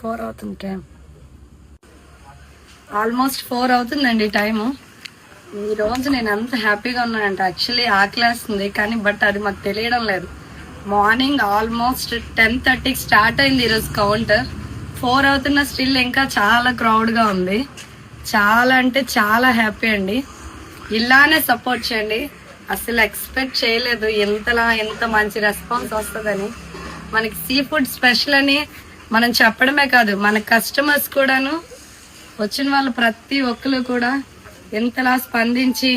4 అవుతుంది time, almost 4 అవుతుందండి time. ఈ రోజు నేను ఎంత హ్యాపీగా ఉన్నానంటే యాక్చువల్లీ ఆకలేస్తుంది కానీ బట్ అది మాకు తెలియడం లేదు. మార్నింగ్ ఆల్మోస్ట్ 10:30కి స్టార్ట్ అయింది ఈరోజు కౌంటర్. 4 అవుతున్న స్టిల్ ఇంకా చాలా క్రౌడ్గా ఉంది. చాలా అంటే చాలా హ్యాపీ అండి. ఇలానే సపోర్ట్ చేయండి. అసలు ఎక్స్పెక్ట్ చేయలేదు ఎంత మంచి రెస్పాన్స్ వస్తుందని. మనకి సీ ఫుడ్ స్పెషల్ అని మనం చెప్పడమే కాదు, మన కస్టమర్స్ కూడాను వచ్చిన వాళ్ళు ప్రతి ఒక్కరు కూడా ఎంతలా స్పందించి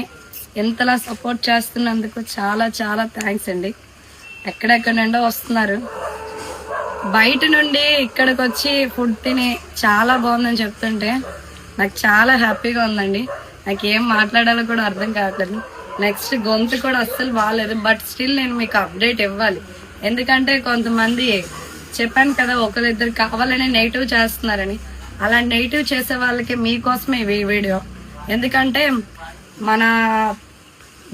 ఎంతలా సపోర్ట్ చేస్తున్నందుకు చాలా చాలా థ్యాంక్స్ అండి. ఎక్కడెక్కడ నుండో వస్తున్నారు. బయట నుండి ఇక్కడికి వచ్చి ఫుడ్ తిని చాలా బాగుందని చెప్తుంటే నాకు చాలా హ్యాపీగా ఉందండి. నాకు ఏం మాట్లాడాలో కూడా అర్థం కావట్లేదు. నెక్స్ట్ గొంతు కూడా అస్సలు బాగాలేదు. బట్ స్టిల్ నేను మీకు అప్డేట్ ఇవ్వాలి. ఎందుకంటే కొంతమంది చెప్పాను కదా ఒకరిద్దరు కావాలని నెగిటివ్ చేస్తున్నారని. అలా నెగిటివ్ చేసే వాళ్ళకి మీకోసమే ఈ వీడియో. ఎందుకంటే మన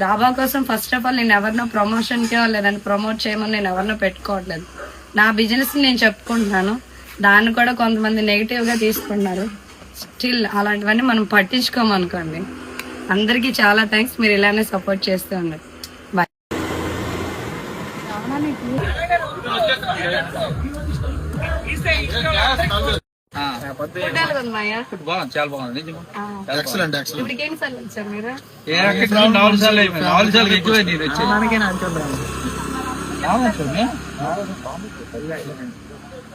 డాబా కోసం ఫస్ట్ ఆఫ్ ఆల్ నేను ఎవరినో ప్రమోషన్కి లేదని ప్రమోట్ చేయమని నేను ఎవరినో పెట్టుకోవట్లేదు. నా బిజినెస్ నేను చెప్పుకుంటున్నాను. దాన్ని కూడా కొంతమంది నెగిటివ్గా తీసుకుంటున్నారు. స్టిల్ అలాంటివన్నీ మనం పట్టించుకోమనుకోండి. అందరికీ చాలా థ్యాంక్స్. మీరు ఇలానే సపోర్ట్ చేస్తూ ఉన్నారు. బాయ్. చాలా బాగుంది. ఇప్పటికేం సార్లు వచ్చారు మీరు? 4 సార్లు అయిపోయింది. 4 సార్లు ఎక్కువే నేను వచ్చి.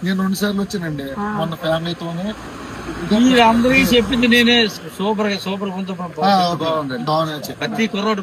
నేను 2 సార్లు వచ్చానండి మొన్న ఫ్యామిలీతోనే. అందరికీ చెప్పింది నేనే. సూపర్ గా బాగుంది. బాగుంది. ప్రతి కుర్రోడు